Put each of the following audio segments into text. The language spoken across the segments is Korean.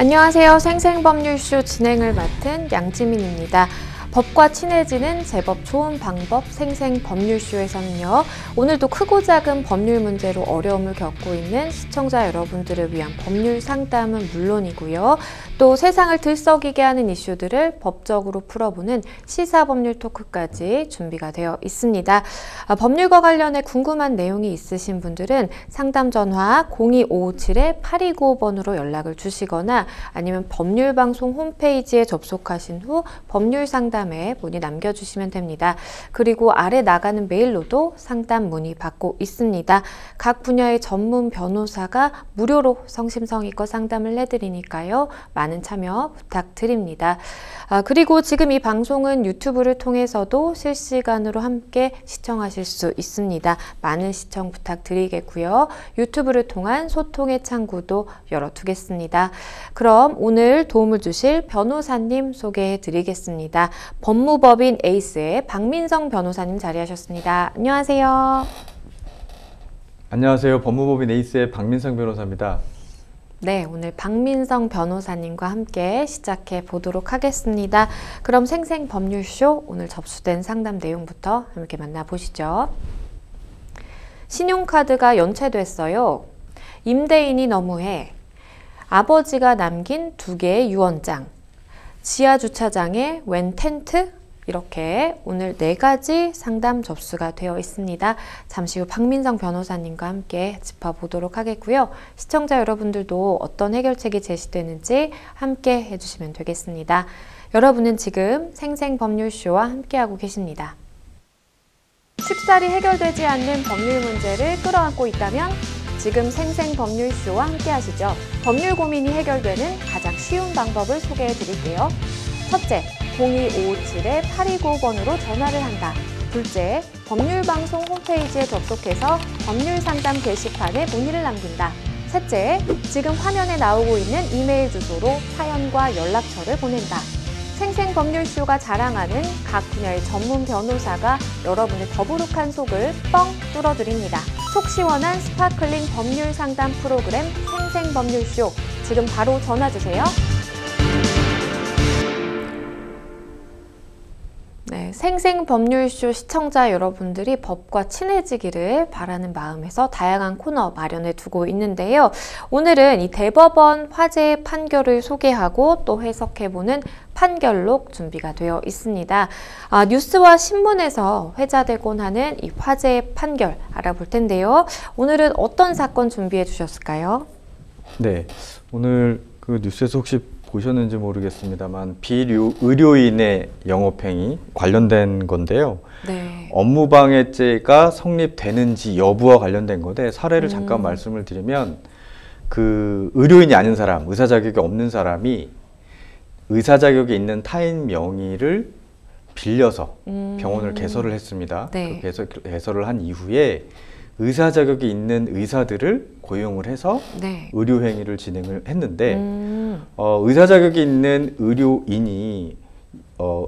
안녕하세요. 생생법률쇼 진행을 맡은 양지민입니다. 법과 친해지는 제법 좋은 방법 생생법률쇼에서는요. 오늘도 크고 작은 법률 문제로 어려움을 겪고 있는 시청자 여러분들을 위한 법률 상담은 물론이고요. 또 세상을 들썩이게 하는 이슈들을 법적으로 풀어보는 시사법률 토크까지 준비가 되어 있습니다. 법률과 관련해 궁금한 내용이 있으신 분들은 상담 전화 02557-8295번으로 연락을 주시거나 아니면 법률방송 홈페이지에 접속하신 후 법률 상담에 문의 남겨주시면 됩니다. 그리고 아래 나가는 메일로도 상담 문의 받고 있습니다. 각 분야의 전문 변호사가 무료로 성심성의껏 상담을 해드리니까요. 많은 참여 부탁드립니다. 그리고 지금 이 방송은 유튜브를 통해서도 실시간으로 함께 시청하실 수 있습니다. 많은 시청 부탁드리겠고요. 유튜브를 통한 소통의 창구도 열어두겠습니다. 그럼 오늘 도움을 주실 변호사님 소개해 드리겠습니다. 법무법인 에이스의 박민성 변호사님 자리하셨습니다. 안녕하세요. 안녕하세요. 법무법인 에이스의 박민성 변호사입니다. 네, 오늘 박민성 변호사님과 함께 시작해 보도록 하겠습니다. 그럼 생생법률쇼 오늘 접수된 상담 내용부터 함께 만나보시죠. 신용카드가 연체됐어요. 임대인이 너무해. 아버지가 남긴 2개의 유언장. 지하주차장에 웬 텐트? 이렇게 오늘 4가지 상담 접수가 되어 있습니다. 잠시 후 박민성 변호사님과 함께 짚어보도록 하겠고요. 시청자 여러분들도 어떤 해결책이 제시되는지 함께 해주시면 되겠습니다. 여러분은 지금 생생법률쇼와 함께하고 계십니다. 쉽사리 해결되지 않는 법률 문제를 끌어안고 있다면 지금 생생법률쇼와 함께 하시죠. 법률 고민이 해결되는 가장 쉬운 방법을 소개해 드릴게요. 첫째, 02557-8295번으로 전화를 한다. 둘째, 법률방송 홈페이지에 접속해서 법률상담 게시판에 문의를 남긴다. 셋째, 지금 화면에 나오고 있는 이메일 주소로 사연과 연락처를 보낸다. 생생법률쇼가 자랑하는 각 분야의 전문 변호사가 여러분의 더부룩한 속을 뻥 뚫어드립니다. 속 시원한 스파클링 법률 상담 프로그램 생생법률쇼, 지금 바로 전화주세요. 네, 생생법률쇼 시청자 여러분들이 법과 친해지기를 바라는 마음에서 다양한 코너 마련해 두고 있는데요. 오늘은 이 대법원 화재의 판결을 소개하고 또 해석해보는 판결록 준비가 되어 있습니다. 뉴스와 신문에서 회자되곤 하는 이 화재의 판결 알아볼 텐데요. 오늘은 어떤 사건 준비해 주셨을까요? 네, 오늘 그 뉴스에서 혹시 보셨는지 모르겠습니다만 비의료인의 영업행위 관련된 건데요. 네. 업무방해죄가 성립되는지 여부와 관련된 건데 사례를 잠깐 말씀을 드리면 그 의료인이 아닌 사람, 의사 자격이 없는 사람이 의사 자격이 있는 타인 명의를 빌려서 병원을 개설을 했습니다. 네. 그 개설을 한 이후에 의사 자격이 있는 의사들을 고용을 해서 네. 의료 행위를 진행을 했는데 의사 자격이 있는 의료인이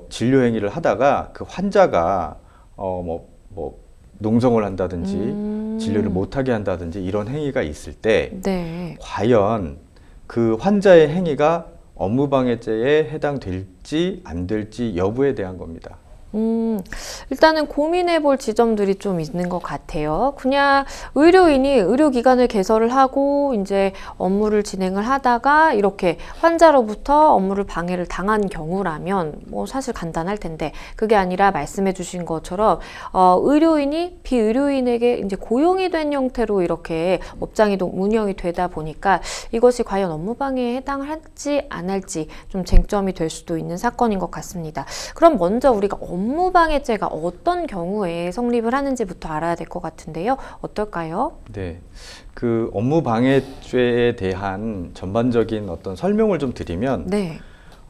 진료 행위를 하다가 그 환자가 농성을 한다든지 진료를 못하게 한다든지 이런 행위가 있을 때 네. 과연 그 환자의 행위가 업무방해죄에 해당될지 안 될지 여부에 대한 겁니다. 일단은 고민해 볼 지점들이 좀 있는 것 같아요. 그냥 의료인이 의료기관을 개설을 하고 이제 업무를 진행을 하다가 이렇게 환자로부터 업무를 방해를 당한 경우라면 뭐 사실 간단할 텐데 그게 아니라 말씀해 주신 것처럼 의료인이 비의료인에게 이제 고용이 된 형태로 이렇게 업장이 운영이 되다 보니까 이것이 과연 업무방해에 해당할지 안 할지 좀 쟁점이 될 수도 있는 사건인 것 같습니다. 그럼 먼저 우리가 업무방해죄가 어떤 경우에 성립을 하는지부터 알아야 될 것 같은데요. 어떨까요? 네, 그 업무방해죄에 대한 전반적인 어떤 설명을 좀 드리면 네.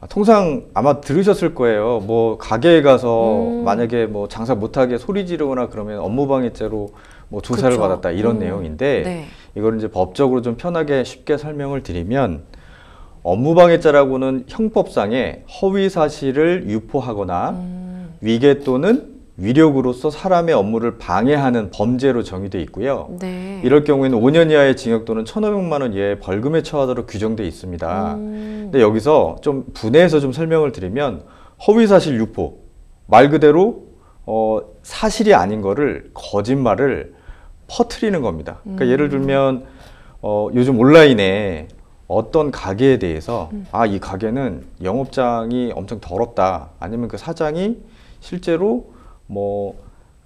통상 아마 들으셨을 거예요. 뭐 가게에 가서 만약에 뭐 장사 못하게 소리 지르거나 그러면 업무방해죄로 뭐 조사를 그쵸. 받았다 이런 내용인데 네. 이걸 이제 법적으로 좀 편하게 쉽게 설명을 드리면 업무방해죄라고는 형법상의 허위 사실을 유포하거나 위계 또는 위력으로서 사람의 업무를 방해하는 범죄로 정의되어 있고요. 네. 이럴 경우에는 5년 이하의 징역 또는 1,500만 원 이하의 벌금에 처하도록 규정되어 있습니다. 근데 여기서 좀 분해해서 좀 설명을 드리면 허위사실 유포, 말 그대로 사실이 아닌 거를 거짓말을 퍼뜨리는 겁니다. 그러니까 예를 들면 요즘 온라인에 어떤 가게에 대해서 이 가게는 영업장이 엄청 더럽다, 아니면 그 사장이 실제로 뭐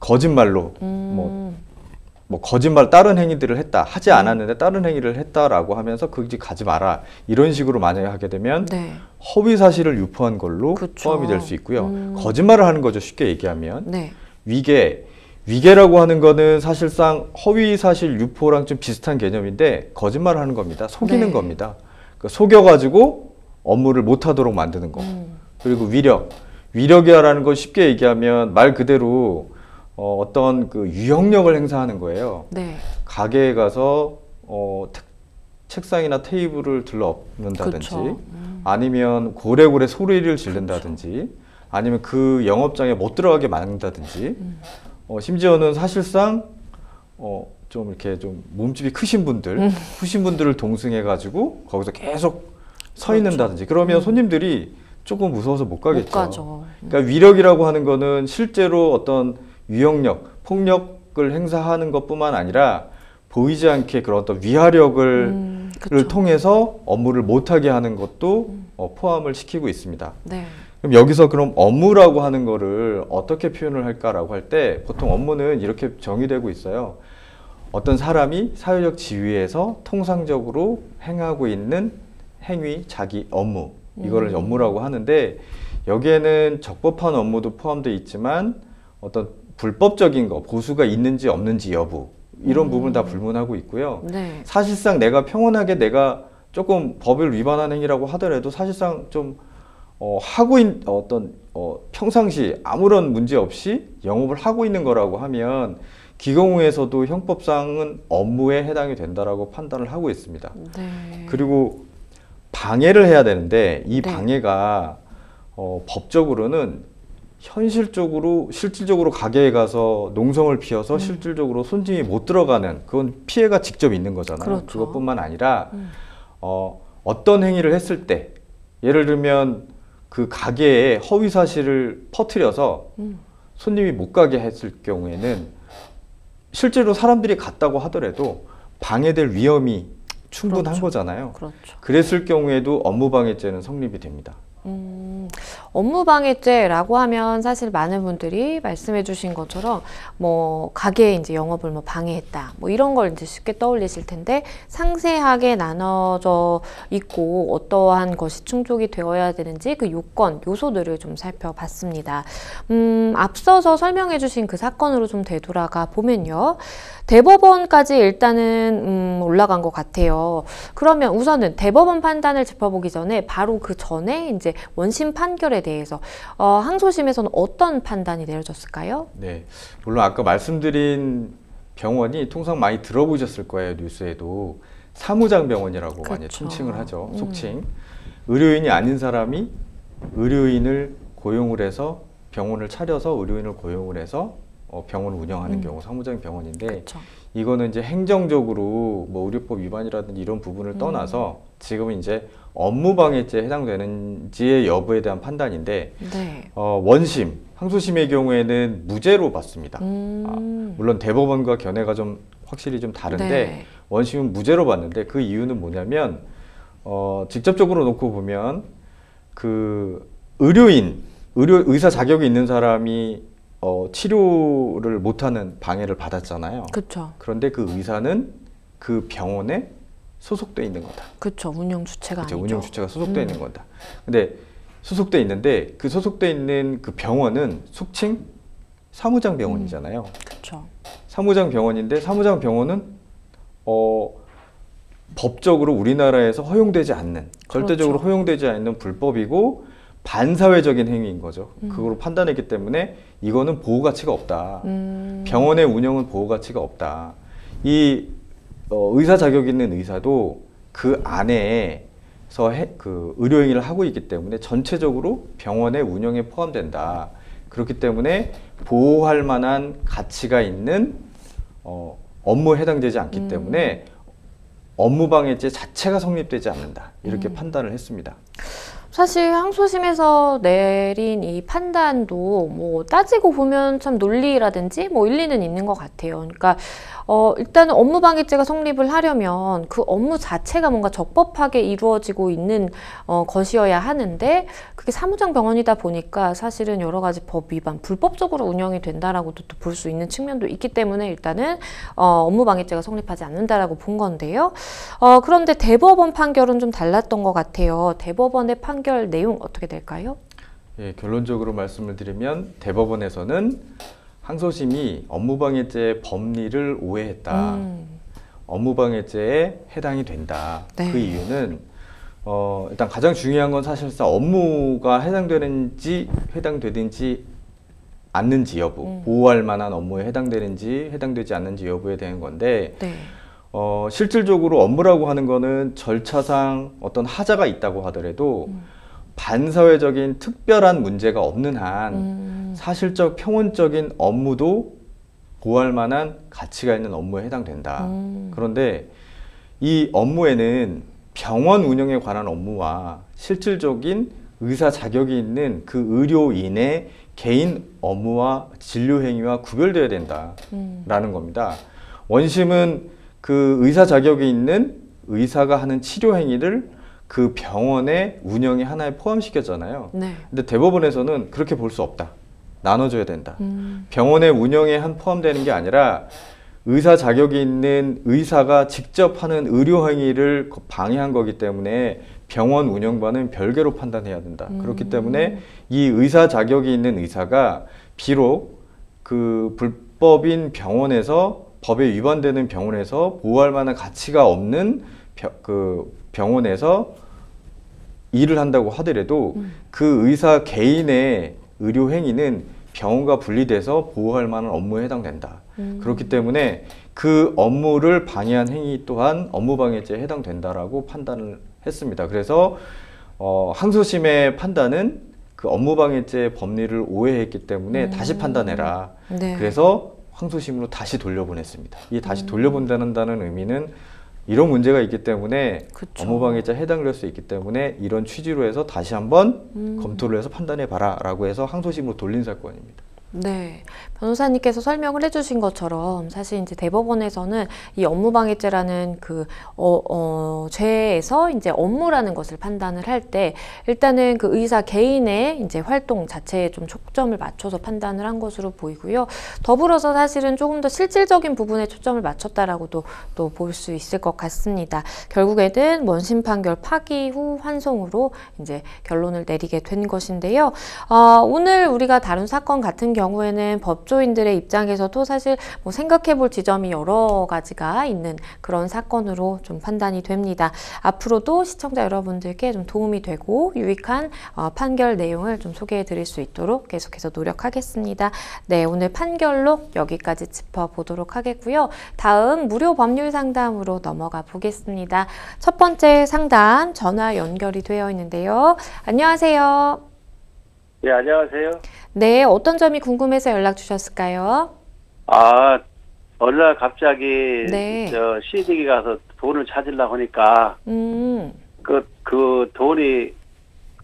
거짓말로 뭐 거짓말 다른 행위들을 했다, 하지 않았는데 다른 행위를 했다라고 하면서 그 집 가지 마라, 이런 식으로 만약에 하게 되면 네. 허위 사실을 유포한 걸로 그쵸. 포함이 될 수 있고요. 거짓말을 하는 거죠, 쉽게 얘기하면. 네. 위계라고 하는 거는 사실상 허위 사실 유포랑 좀 비슷한 개념인데 거짓말을 하는 겁니다. 속이는 네. 겁니다. 그러니까 속여가지고 업무를 못하도록 만드는 거. 그리고 위력이라는 건 쉽게 얘기하면 말 그대로 어떤 그 유형력을 행사하는 거예요. 네. 가게에 가서 책상이나 테이블을 들러엎는다든지, 그쵸. 아니면 고래고래 소리를 지른다든지, 아니면 그 영업장에 못 들어가게 막는다든지, 심지어는 사실상 좀 이렇게 좀 몸집이 크신 분들, 후신 분들을 동승해 가지고 거기서 계속 서 있는다든지, 그러면 손님들이 조금 무서워서 못 가겠죠. 못 가죠. 그러니까 위력이라고 하는 거는 실제로 어떤 유형력, 폭력을 행사하는 것뿐만 아니라 보이지 않게 그런 어떤 위화력을 그쵸. 통해서 업무를 못하게 하는 것도 포함을 시키고 있습니다. 네. 그럼 여기서 그럼 업무라고 하는 거를 어떻게 표현을 할까라고 할 때 보통 업무는 이렇게 정의되고 있어요. 어떤 사람이 사회적 지위에서 통상적으로 행하고 있는 행위, 자기 업무, 이거를 업무라고 하는데, 여기에는 적법한 업무도 포함되어 있지만 어떤 불법적인 거, 보수가 있는지 없는지 여부, 이런 부분 다 불문하고 있고요. 네. 사실상 내가 평온하게 내가 조금 법을 위반한 행위라고 하더라도 사실상 좀 평상시 아무런 문제 없이 영업을 하고 있는 거라고 하면 기공부에서도 형법상은 업무에 해당이 된다라고 판단을 하고 있습니다. 네. 그리고 방해를 해야 되는데 이 네. 방해가 법적으로는 실질적으로 가게에 가서 농성을 피워서 실질적으로 손님이 못 들어가는, 그건 피해가 직접 있는 거잖아요. 그렇죠. 그것뿐만 아니라 어떤 행위를 했을 때, 예를 들면 그 가게에 허위 사실을 퍼뜨려서 손님이 못 가게 했을 경우에는 실제로 사람들이 갔다고 하더라도 방해될 위험이 충분한 그렇죠. 거잖아요. 그렇죠. 그랬을 경우에도 업무방해죄는 성립이 됩니다. 업무방해죄라고 하면 사실 많은 분들이 말씀해 주신 것처럼 뭐 가게에 이제 영업을 뭐 방해했다, 뭐 이런 걸 이제 쉽게 떠올리실 텐데, 상세하게 나눠져 있고 어떠한 것이 충족이 되어야 되는지 그 요건, 요소들을 좀 살펴봤습니다. 앞서서 설명해 주신 그 사건으로 좀 되돌아가 보면요. 대법원까지 일단은 올라간 것 같아요. 그러면 우선은 대법원 판단을 짚어보기 전에 바로 그 전에 이제 원심 판결에 대해서 항소심에서는 어떤 판단이 내려졌을까요? 네, 물론 아까 말씀드린 병원이 통상 많이 들어보셨을 거예요. 뉴스에도 사무장 병원이라고 많이 그쵸. 총칭을 하죠. 속칭. 의료인이 아닌 사람이 의료인을 고용을 해서 병원을 차려서 의료인을 고용을 해서 병원을 운영하는 경우 사무장 병원인데, 그쵸. 이거는 이제 행정적으로 뭐 의료법 위반이라든지 이런 부분을 떠나서 지금은 이제 업무방해죄에 해당되는지의 여부에 대한 판단인데, 네. 원심, 항소심의 경우에는 무죄로 봤습니다. 물론 대법원과 견해가 좀 확실히 좀 다른데, 네. 원심은 무죄로 봤는데, 그 이유는 뭐냐면 직접적으로 놓고 보면 그 의사 자격이 있는 사람이 치료를 못하는 방해를 받았잖아요. 그렇죠. 그런데 그 의사는 그 병원에 소속돼 있는 거다. 그렇죠. 운영 주체가 그렇죠. 아니죠. 운영 주체가 소속돼 있는 거다. 근데 소속돼 있는데 그 소속돼 있는 그 병원은 속칭 사무장 병원이잖아요. 그렇죠. 사무장 병원인데 사무장 병원은 법적으로 우리나라에서 허용되지 않는, 절대적으로 그렇죠. 허용되지 않는 불법이고 반사회적인 행위인 거죠. 그거로 판단했기 때문에 이거는 보호 가치가 없다. 병원의 운영은 보호 가치가 없다. 이 의사 자격 있는 의사도 그 안에서 그 의료 행위를 하고 있기 때문에 전체적으로 병원의 운영에 포함된다. 그렇기 때문에 보호할 만한 가치가 있는 업무에 해당되지 않기 때문에 업무방해죄 자체가 성립되지 않는다. 이렇게 판단을 했습니다. 사실 항소심에서 내린 이 판단도 뭐 따지고 보면 참 논리라든지 뭐 일리는 있는 것 같아요. 그러니까 일단은 업무방해죄가 성립을 하려면 그 업무 자체가 뭔가 적법하게 이루어지고 있는 것이어야 하는데 그게 사무장 병원이다 보니까 사실은 여러 가지 법 위반, 불법적으로 운영이 된다라고도 또 볼 수 있는 측면도 있기 때문에 일단은 업무방해죄가 성립하지 않는다라고 본 건데요. 그런데 대법원 판결은 좀 달랐던 것 같아요. 대법원의 판결 내용 어떻게 될까요? 예, 결론적으로 말씀을 드리면 대법원에서는 항소심이 업무방해죄 법리를 오해했다. 업무방해죄에 해당이 된다. 네. 그 이유는 일단 가장 중요한 건 사실상 업무가 해당되는지 않는지 여부, 보호할 만한 업무에 해당되는지 해당되지 않는지 여부에 대한 건데 네. 실질적으로 업무라고 하는 거는 절차상 어떤 하자가 있다고 하더라도 반사회적인 특별한 문제가 없는 한 사실적 평온적인 업무도 보호할 만한 가치가 있는 업무에 해당된다. 그런데 이 업무에는 병원 운영에 관한 업무와 실질적인 의사 자격이 있는 그 의료인의 개인 업무와 진료 행위와 구별되어야 된다라는 겁니다. 원심은 그 의사 자격이 있는 의사가 하는 치료 행위를 그 병원의 운영의 하나에 포함시켰잖아요. 네. 근데 대법원에서는 그렇게 볼 수 없다. 나눠줘야 된다. 병원의 운영에 포함되는 게 아니라 의사 자격이 있는 의사가 직접 하는 의료 행위를 방해한 거기 때문에 병원 운영과는 별개로 판단해야 된다. 그렇기 때문에 이 의사 자격이 있는 의사가 비록 그 불법인 병원에서 법에 위반되는 병원에서 보호할 만한 가치가 없는 그 병원에서 일을 한다고 하더라도 그 의사 개인의 의료 행위는 병원과 분리돼서 보호할 만한 업무에 해당된다. 그렇기 때문에 그 업무를 방해한 행위 또한 업무방해죄에 해당된다라고 판단을 했습니다. 그래서 항소심의 판단은 그 업무방해죄 법리를 오해했기 때문에 다시 판단해라. 네. 그래서 항소심으로 다시 돌려보냈습니다. 이 다시 돌려본다는 의미는 이런 문제가 있기 때문에 그쵸. 업무방해죄에 해당될 수 있기 때문에 이런 취지로 해서 다시 한번 검토를 해서 판단해봐라 라고 해서 항소심으로 돌린 사건입니다. 네, 변호사님께서 설명을 해주신 것처럼 사실 이제 대법원에서는 이 업무방해죄라는 그 죄에서 이제 업무라는 것을 판단을 할 때 일단은 그 의사 개인의 이제 활동 자체에 좀 초점을 맞춰서 판단을 한 것으로 보이고요. 더불어서 사실은 조금 더 실질적인 부분에 초점을 맞췄다라고도 또 볼 수 있을 것 같습니다. 결국에는 원심 판결 파기 후 환송으로 이제 결론을 내리게 된 것인데요. 오늘 우리가 다룬 사건 같은 경우에는 법조인들의 입장에서도 사실 뭐 생각해 볼 지점이 여러 가지가 있는 그런 사건으로 좀 판단이 됩니다. 앞으로도 시청자 여러분들께 좀 도움이 되고 유익한 판결 내용을 좀 소개해 드릴 수 있도록 계속해서 노력하겠습니다. 네, 오늘 판결로 여기까지 짚어보도록 하겠고요. 다음 무료 법률 상담으로 넘어가 보겠습니다. 첫 번째 상담 전화 연결이 되어 있는데요. 안녕하세요. 네, 안녕하세요. 네, 어떤 점이 궁금해서 연락 주셨을까요? 어느 날 갑자기 네. 시댁에 가서 돈을 찾으려고 하니까 그 돈이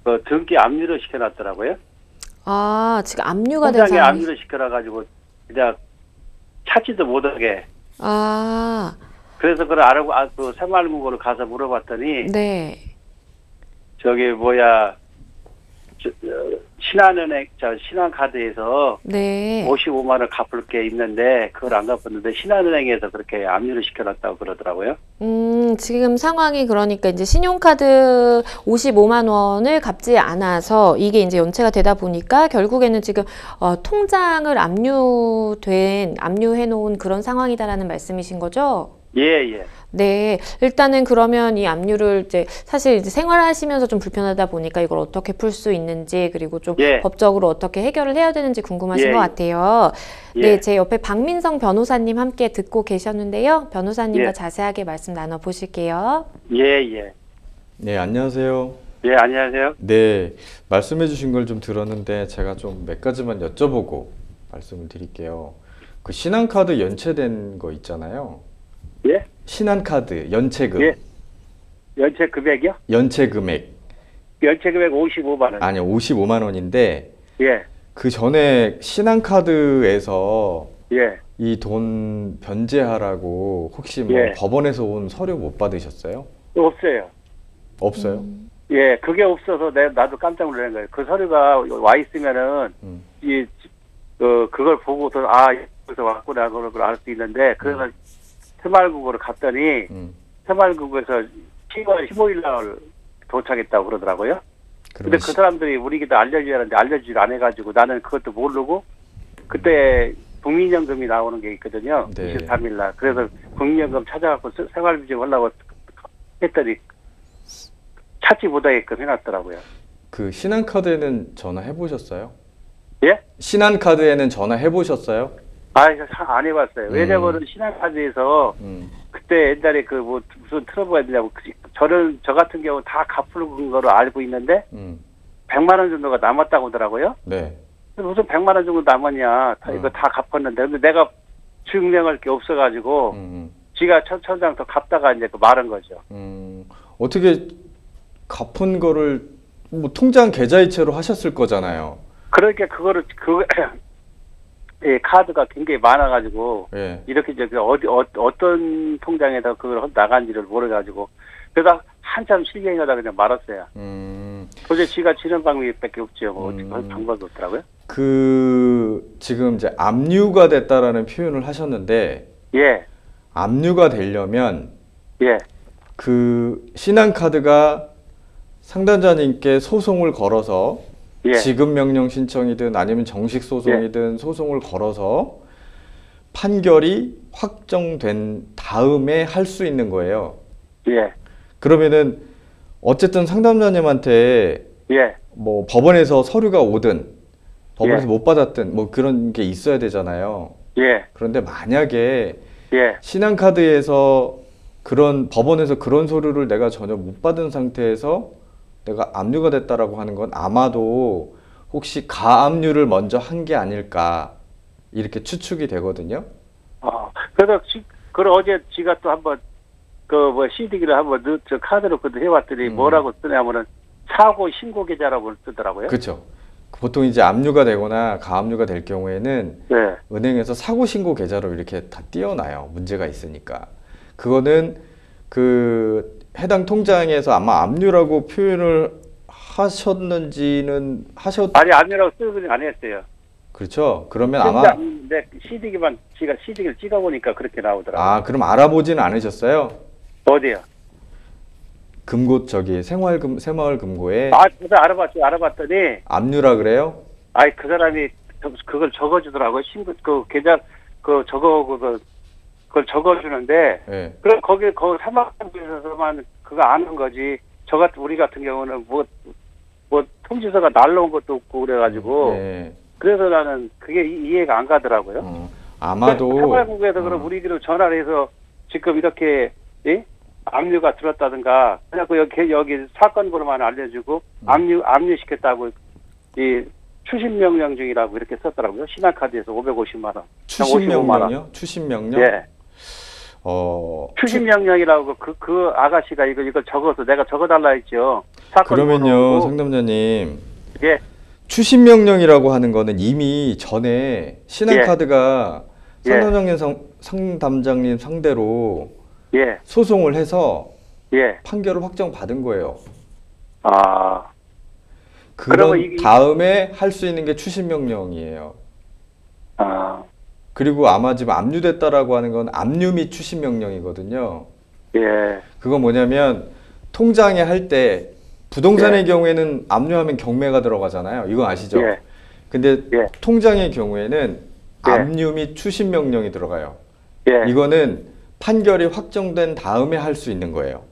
그 등기 압류를 시켜놨더라고요. 지금 압류가 된 통장에 상황이. 압류를 시켜놔가지고 그냥 찾지도 못하게. 그래서 그걸 알고 그 새마을금고를 가서 물어봤더니 네. 저기 신한은행 신한카드에서 네. 55만 원 갚을 게 있는데 그걸 안 갚았는데 신한은행에서 그렇게 압류를 시켜놨다고 그러더라고요. 지금 상황이 그러니까 이제 신용카드 55만 원을 갚지 않아서 이게 이제 연체가 되다 보니까 결국에는 지금 통장을 압류해 놓은 그런 상황이다라는 말씀이신 거죠? 예. 네, 일단은 그러면 이 압류를 이제 사실 이제 생활하시면서 좀 불편하다 보니까 이걸 어떻게 풀 수 있는지 그리고 좀 법적으로 어떻게 해결을 해야 되는지 궁금하신 것 같아요. 네, 제 옆에 박민성 변호사님 함께 듣고 계셨는데요. 변호사님과 자세하게 말씀 나눠 보실게요. 예. 네, 안녕하세요. 예, 안녕하세요. 네, 말씀해 주신 걸 좀 들었는데 제가 좀 몇 가지만 여쭤보고 말씀을 드릴게요. 그 신한카드 연체된 거 있잖아요. 예? 신한카드 연체금. 예. 연체 금액이요? 연체 금액. 연체 금액 55만 원. 아니요, 55만 원인데 예. 그 전에 신한카드에서 예. 이 돈 변제하라고 혹시 뭐 예. 법원에서 온 서류 못 받으셨어요? 없어요. 없어요? 예, 그게 없어서 나도 깜짝 놀란 거예요. 그 서류가 와 있으면은 그걸 보고서 여기서 왔구나 그걸 알 수 있는데 그래서 새마을국으로 갔더니 새마을국에서 10월 15일 날 도착했다고 그러더라고요. 근데 그 사람들이 우리에게도 알려줘야 하는데 알려주질 안 해가지고 나는 그것도 모르고 그때 국민연금이 나오는 게 있거든요. 네. 23일 날. 그래서 국민연금 찾아갖고 생활비좀 하려고 했더니 찾지 못하게끔 해놨더라고요. 그 신한카드에는 전화해 보셨어요? 예? 신한카드에는 전화해 보셨어요? 안 해봤어요. 왜냐면은 신한카드에서 그때 옛날에 그 뭐 무슨 트러블가 있냐고 저 같은 경우 다 갚은 거로 알고 있는데 100만 원 정도가 남았다고 하더라고요. 네. 무슨 100만 원 정도 남았냐? 이거 다 갚았는데 근데 내가 증명할 게 없어가지고 지가 천장 더 갚다가 이제 그 말한 거죠. 어떻게 갚은 거를 뭐 통장 계좌이체로 하셨을 거잖아요. 그러니까 예, 카드가 굉장히 많아가지고 예. 이렇게 저기 어떤 통장에다 그걸 나간지를 모르가지고 그래서 한참 실갱하다 그냥 말았어요. 도저히 지가 지는 방법밖에 없죠. 뭐 어떻게 할 방법이 없더라고요. 그 지금 이제 압류가 됐다라는 표현을 하셨는데 예, 압류가 되려면 예, 그 신한카드가 상담자님께 소송을 걸어서 예, 지급 명령 신청이든 아니면 정식 소송이든 소송을 걸어서 판결이 확정된 다음에 할 수 있는 거예요. 예, 그러면은 어쨌든 상담자님한테 예, 뭐 법원에서 서류가 오든 법원에서 예. 못 받았든 뭐 그런 게 있어야 되잖아요. 예, 그런데 만약에 예, 신한카드에서 그런 법원에서 그런 서류를 내가 전혀 못 받은 상태에서 내가 압류가 됐다라고 하는 건 아마도 혹시 가압류를 먼저 한 게 아닐까 이렇게 추측이 되거든요. 그래서 어제 지가 또 한번 그 뭐 CD기를 한번 저 카드로 그도 해왔더니 뭐라고 쓰냐면은 사고 신고 계좌라고 쓰더라고요. 그렇죠. 보통 이제 압류가 되거나 가압류가 될 경우에는 네. 은행에서 사고 신고 계좌로 이렇게 다 띄워놔요. 문제가 있으니까. 그거는 그 해당 통장에서 아마 압류라고 표현을 하셨는지는 아니 압류라고 쓰긴 안 했어요. 그렇죠. 그러면 아마 근데 CD기만 지가 CD기를 찍어보니까 그렇게 나오더라고요. 그럼 알아보지는 않으셨어요? 어디요? 금고 저기 새마을금고에 저도 알아봤더니 압류라 그래요? 그 사람이 그걸 적어주더라고요. 그 계좌 그걸 적어주는데 네. 그럼 거기 사망에서만 그거 아는 거지. 우리 같은 경우는 뭐 통지서가 날라온 것도 없고 그래가지고 네. 그래서 나는 그게 이해가 안 가더라고요. 아마도 사발국에서 그럼 우리기로 전화를 해서 지금 이렇게 압류가 들었다든가 그냥 여기 사건 번호만 알려주고 압류시켰다고 이 추심 명령 중이라고 이렇게 썼더라고요. 신한카드에서 550만 원. 추심 명령요? 추심 명령? 예. 추심 명령이라고 그 아가씨가 이걸 적어서 내가 적어달라 했죠. 그러면요, 상담자님. 예. 추심 명령이라고 하는 거는 이미 전에 신한카드가 상담장님 상대로 소송을 해서 판결을 확정받은 거예요. 그런 다음에 할 수 있는 게 추심 명령이에요. 그리고 아마 지금 압류됐다라고 하는 건 압류 및 추심 명령이거든요. 예. 그건 뭐냐면 통장에 할 때 부동산의 경우에는 압류하면 경매가 들어가잖아요. 이거 아시죠? 근데 통장의 경우에는 압류 및 추심 명령이 들어가요. 이거는 판결이 확정된 다음에 할 수 있는 거예요.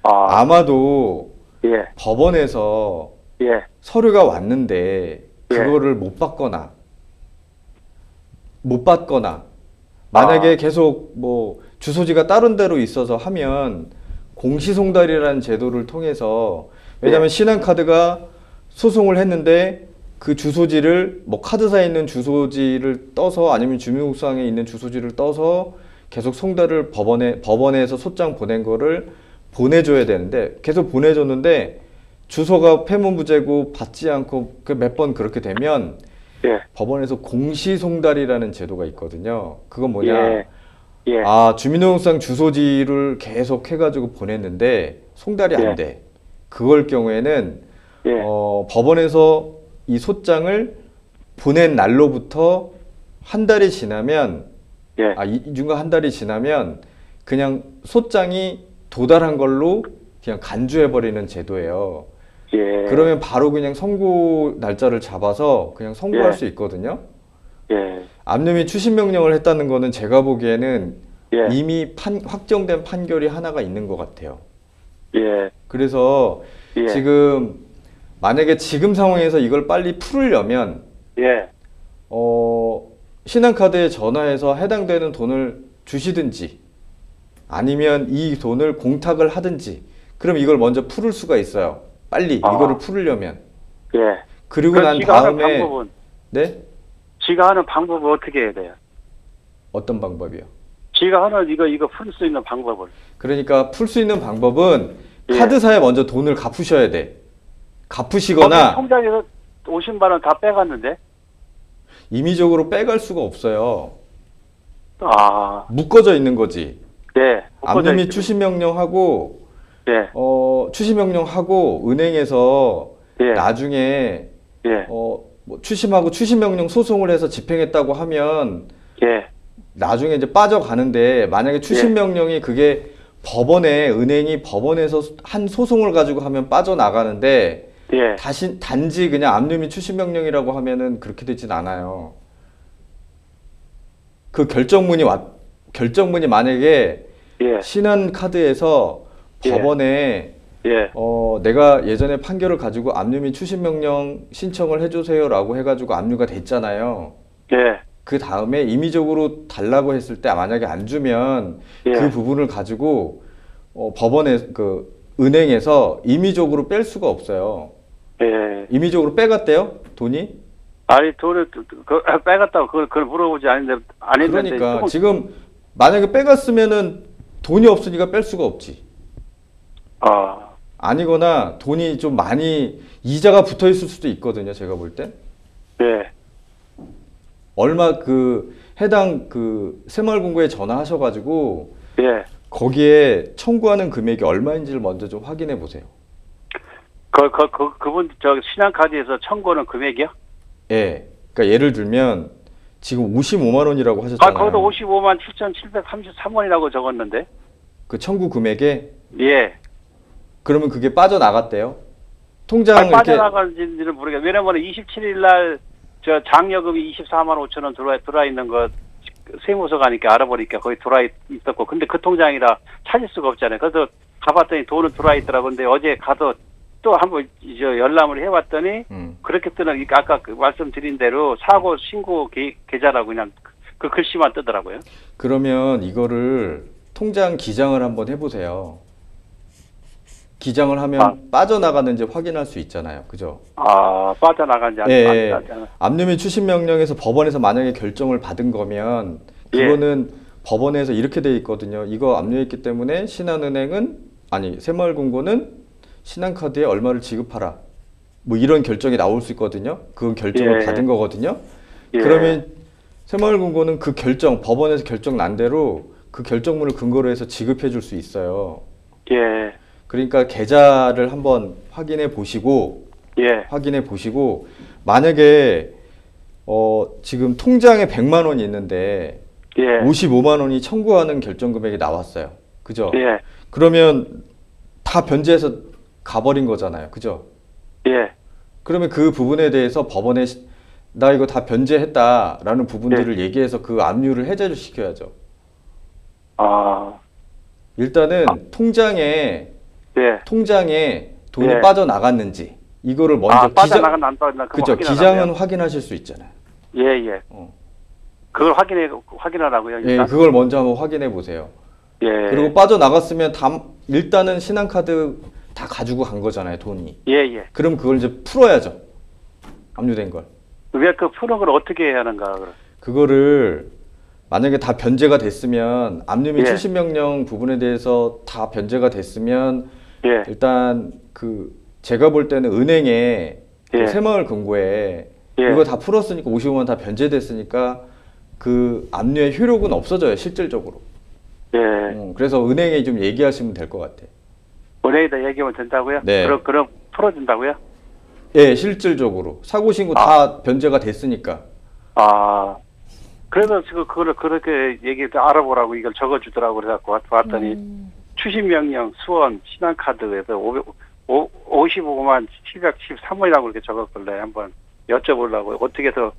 아마도 법원에서 서류가 왔는데 그거를 못 받거나 만약에 계속 뭐 주소지가 다른 데로 있어서 하면 공시송달이라는 제도를 통해서 왜냐하면 신한카드가 소송을 했는데 그 주소지를 뭐 카드사에 있는 주소지를 떠서 아니면 주민등록상에 있는 주소지를 떠서 계속 송달을 법원에서 소장 보낸 거를 보내줘야 되는데 계속 보내줬는데 주소가 폐문부재고 받지 않고 몇 번 그렇게 되면 예. 법원에서 공시송달이라는 제도가 있거든요. 그건 뭐냐? 예. 예. 아, 주민등록상 주소지를 계속 해가지고 보냈는데 송달이 예. 안 돼. 그걸 경우에는 예. 법원에서 이 소장을 보낸 날로부터 한 달이 지나면 예. 이중간 한 달이 지나면 그냥 소장이 도달한 걸로 그냥 간주해버리는 제도예요. 예. 그러면 바로 그냥 선고 날짜를 잡아서 그냥 선고할 예. 수 있거든요. 예. 압류 및 추심 명령을 했다는 거는 제가 보기에는 예. 이미 확정된 판결이 하나가 있는 것 같아요. 예. 그래서 예. 지금 만약에 지금 상황에서 이걸 빨리 풀으려면 예. 신한카드에 전화해서 해당되는 돈을 주시든지 아니면 이 돈을 공탁을 하든지 그럼 이걸 먼저 풀을 수가 있어요. 빨리 이거를 풀으려면. 예. 그리고 난 지가 하는 다음에 방법은 네? 지가 하는 방법은 어떻게 해야 돼요? 어떤 방법이요? 지가 하는 이거 풀 수 있는 방법을. 그러니까 풀 수 있는 방법은 예. 카드사에 먼저 돈을 갚으셔야 돼. 갚으시거나 거기 통장에서 50만 원 다 빼갔는데. 임의적으로 빼갈 수가 없어요. 아. 묶어져 있는 거지. 예. 압류 및 추심 명령하고 예. 추심 명령하고 은행에서 예. 나중에 예. 뭐 추심하고 추심 명령 소송을 해서 집행했다고 하면 예. 나중에 이제 빠져가는데 만약에 추심 예. 명령이 그게 은행이 법원에서 한 소송을 가지고 하면 빠져나가는데 예. 단지 그냥 압류 및 추심 명령이라고 하면은 그렇게 되진 않아요. 그 결정문이 만약에 예. 신한카드에서 예. 법원에 예. 내가 예전에 판결을 가지고 압류 및 추심 명령 신청을 해주세요라고 해가지고 압류가 됐잖아요. 예. 그 다음에 임의적으로 달라고 했을 때 만약에 안 주면 예. 그 부분을 가지고 은행에서 임의적으로 뺄 수가 없어요. 예. 임의적으로 빼갔대요? 돈이? 아니 돈을 빼갔다고 그걸 물어보지 않았는데 그러니까 조금, 지금 만약에 빼갔으면은 돈이 없으니까 뺄 수가 없지. 아니거나 돈이 좀 많이 이자가 붙어 있을 수도 있거든요. 제가 볼 때. 예. 얼마 해당 새마을금고에 전화하셔가지고 예. 거기에 청구하는 금액이 얼마인지를 먼저 좀 확인해 보세요. 그분 신한카드에서 청구하는 금액이요? 예. 그러니까 예를 들면 지금 55만 원이라고 하셨잖아요. 거기도 55만 7,733원이라고 적었는데. 그 청구 금액에? 예. 그러면 그게 빠져나갔대요? 통장 빠져나간지는 모르겠어요. 왜냐면 27일 날 장여금이 24만 5천 원 들어와 있는 거 세무서 가니까 알아보니까 거기 들어와 있었고, 근데 그 통장이라 찾을 수가 없잖아요. 그래서 가봤더니 돈은 들어와 있더라고. 근데 어제 가서 또 한번 열람을 해봤더니 그렇게 뜨는, 아까 말씀드린 대로 사고 신고 계좌라고 그냥 그 글씨만 뜨더라고요. 그러면 이거를 통장 기장을 한번 해보세요. 기장을 하면 빠져나가는지 확인할 수 있잖아요. 그죠? 빠져나간지 예, 압류 및 추심 명령에서 법원에서 만약에 결정을 받은 거면 그거는 법원에서 이렇게 돼 있거든요. 이거 압류했기 때문에 새마을금고는 신한카드에 얼마를 지급하라. 뭐 이런 결정이 나올 수 있거든요. 그건 결정을 받은 거거든요. 그러면 새마을금고는 법원에서 결정 난 대로 그 결정문을 근거로 해서 지급해 줄 수 있어요. 예. 그러니까 계좌를 한번 확인해 보시고 만약에 지금 통장에 100만 원이 있는데 55만 원이 청구하는 결정 금액이 나왔어요. 그죠? 그러면 다 변제해서 가버린 거잖아요. 그죠? 그러면 그 부분에 대해서 법원에 나 이거 다 변제했다라는 부분들을 얘기해서 그 압류를 해제를 시켜야죠. 일단은 통장에 돈이 빠져나갔는지 이거를 먼저 기장은 확인하실 수 있잖아요. 그걸 확인하라고요. 일단? 그걸 먼저 한번 확인해 보세요. 그리고 빠져나갔으면 일단은 신한카드 다 가지고 간 거잖아요, 돈이. 예, 예. 그럼 그걸 이제 풀어야죠. 압류된 걸. 왜 그 푸는 걸 어떻게 해야 하는가? 그럼. 그거를 만약에 다 변제가 됐으면 압류 및 예. 출시 명령 부분에 대해서 다 변제가 됐으면 예. 일단 그 제가 볼 때는 은행에 그 예. 새마을 금고에 예. 이거 다 풀었으니까 55만 다 변제됐으니까 그 압류의 효력은 없어져요, 실질적으로. 예. 그래서 은행에 좀 얘기하시면 될 것 같아. 은행에다 얘기하면 된다고요? 네. 그럼 풀어준다고요? 예, 실질적으로 사고 신고 다 변제가 됐으니까. 아, 그래서 지금 그거를 그렇게 얘기를 알아보라고 이걸 적어주더라고 그래갖고 왔더니 추심명령 수원 신한카드에서 55만 713원이라고 이렇게 적었길래 한번 여쭤보려고 어떻게 해서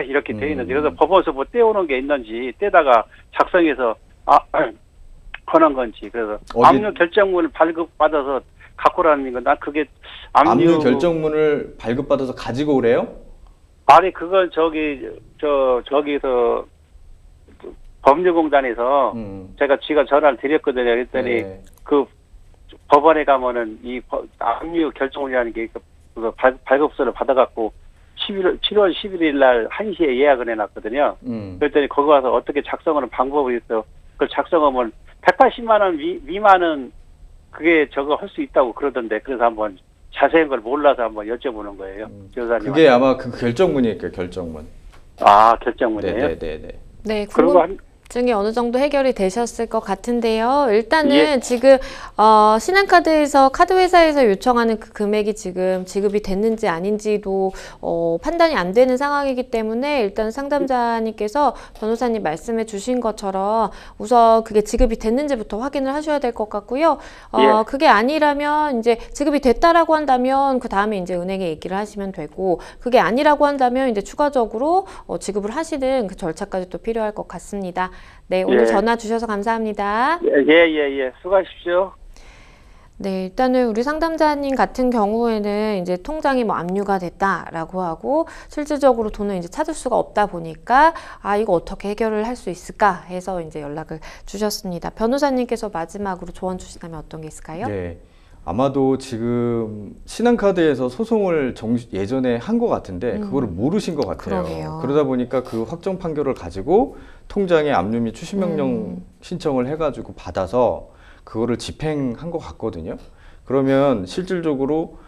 이렇게 돼 있는지. 그래서 법원에서 뭐 떼오는 게 있는지 떼다가 작성해서 하는 건지. 그래서 압류 결정문을 발급받아서 갖고 라는 건 난 그게 압류 결정문을 발급받아서 가지고 오래요? 아니 그건 저기서 법률공단에서 제가 전화를 드렸거든요. 그랬더니 네. 그 법원에 가면은 이 압류 결정문이라는 게 그 발급서를 받아갖고 7월 11일 날 1시에 예약을 해놨거든요. 그랬더니 거기 가서 어떻게 작성하는 방법이 있어. 그걸 작성하면 180만 원 미만은 그게 저거 할 수 있다고 그러던데. 그래서 한번 자세한 걸 몰라서 한번 여쭤보는 거예요. 여사님. 그게 아마 그 결정문일 거예요, 결정문. 아, 결정문이에요? 네네네. 네, 궁금증이 어느 정도 해결이 되셨을 것 같은데요. 일단은 예. 지금 신한카드에서 카드 회사에서 요청하는 그 금액이 지금 지급이 됐는지 아닌지도 판단이 안 되는 상황이기 때문에 일단 상담자님께서 변호사님 말씀해 주신 것처럼 우선 그게 지급이 됐는지부터 확인을 하셔야 될 것 같고요. 예. 그게 아니라면 이제 지급이 됐다라고 한다면 그 다음에 이제 은행에 얘기를 하시면 되고, 그게 아니라고 한다면 이제 추가적으로 지급을 하시는 그 절차까지 또 필요할 것 같습니다. 네, 오늘 예. 전화 주셔서 감사합니다. 예. 수고하십시오. 네, 일단은 우리 상담자님 같은 경우에는 이제 통장이 뭐 압류가 됐다라고 하고 실질적으로 돈을 이제 찾을 수가 없다 보니까 이거 어떻게 해결을 할 수 있을까 해서 이제 연락을 주셨습니다. 변호사님께서 마지막으로 조언 주시다면 어떤 게 있을까요? 네. 아마도 지금 신한카드에서 소송을 예전에 한 것 같은데 그거를 모르신 것 같아요. 그러게요. 그러다 보니까 그 확정 판결을 가지고 통장에 압류 및 추심명령 신청을 해가지고 받아서 그거를 집행한 것 같거든요. 그러면 실질적으로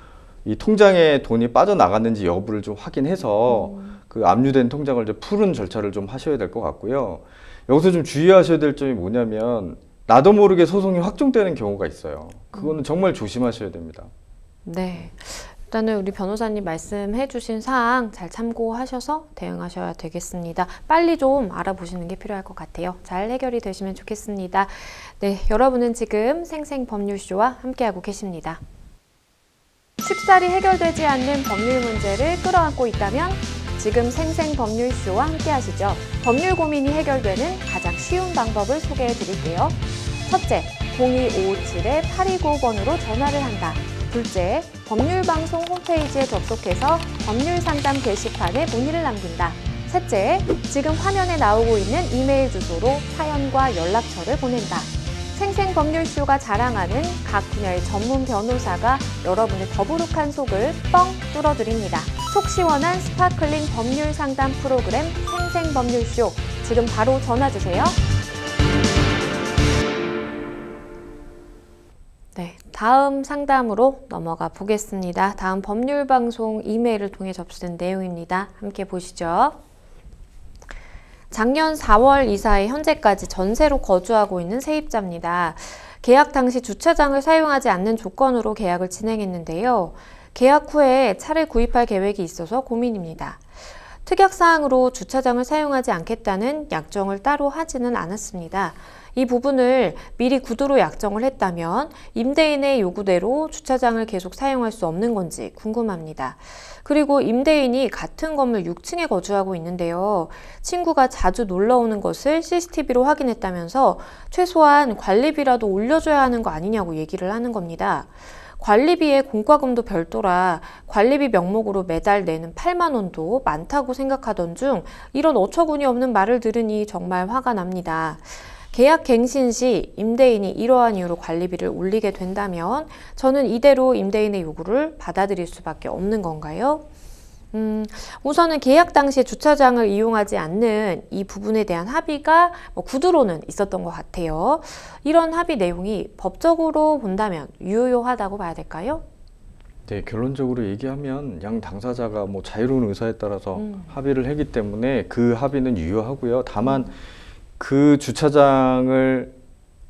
이 통장에 돈이 빠져나갔는지 여부를 좀 확인해서 그 압류된 통장을 이제 푸는 절차를 좀 하셔야 될 것 같고요. 여기서 좀 주의하셔야 될 점이 뭐냐면 나도 모르게 소송이 확정되는 경우가 있어요. 그거는 정말 조심하셔야 됩니다. 네. 일단은 우리 변호사님 말씀해 주신 사항 잘 참고하셔서 대응하셔야 되겠습니다. 빨리 좀 알아보시는 게 필요할 것 같아요. 잘 해결이 되시면 좋겠습니다. 네, 여러분은 지금 생생법률쇼와 함께하고 계십니다. 쉽사리 해결되지 않는 법률 문제를 끌어안고 있다면 지금 생생법률쇼와 함께하시죠. 법률 고민이 해결되는 가장 쉬운 방법을 소개해 드릴게요. 첫째, 02557-8295번으로 전화를 한다. 둘째, 법률방송 홈페이지에 접속해서 법률상담 게시판에 문의를 남긴다. 셋째, 지금 화면에 나오고 있는 이메일 주소로 사연과 연락처를 보낸다. 생생법률쇼가 자랑하는 각 분야의 전문 변호사가 여러분의 더부룩한 속을 뻥 뚫어드립니다. 속 시원한 스파클링 법률 상담 프로그램 생생법률쇼, 지금 바로 전화주세요. 네, 다음 상담으로 넘어가 보겠습니다. 다음 법률방송 이메일을 통해 접수된 내용입니다. 함께 보시죠. 작년 4월 이사에 현재까지 전세로 거주하고 있는 세입자입니다. 계약 당시 주차장을 사용하지 않는 조건으로 계약을 진행했는데요. 계약 후에 차를 구입할 계획이 있어서 고민입니다. 특약사항으로 주차장을 사용하지 않겠다는 약정을 따로 하지는 않았습니다. 이 부분을 미리 구두로 약정을 했다면 임대인의 요구대로 주차장을 계속 사용할 수 없는 건지 궁금합니다. 그리고 임대인이 같은 건물 6층에 거주하고 있는데요. 친구가 자주 놀러 오는 것을 CCTV로 확인했다면서 최소한 관리비라도 올려줘야 하는 거 아니냐고 얘기를 하는 겁니다. 관리비에 공과금도 별도라 관리비 명목으로 매달 내는 8만 원도 많다고 생각하던 중 이런 어처구니 없는 말을 들으니 정말 화가 납니다. 계약 갱신 시 임대인이 이러한 이유로 관리비를 올리게 된다면 저는 이대로 임대인의 요구를 받아들일 수밖에 없는 건가요? 우선은 계약 당시에 주차장을 이용하지 않는 이 부분에 대한 합의가 구두로는 있었던 것 같아요. 이런 합의 내용이 법적으로 본다면 유효하다고 봐야 될까요? 네, 결론적으로 얘기하면 양 당사자가 뭐 자유로운 의사에 따라서 합의를 했기 때문에 그 합의는 유효하고요. 다만 그 주차장을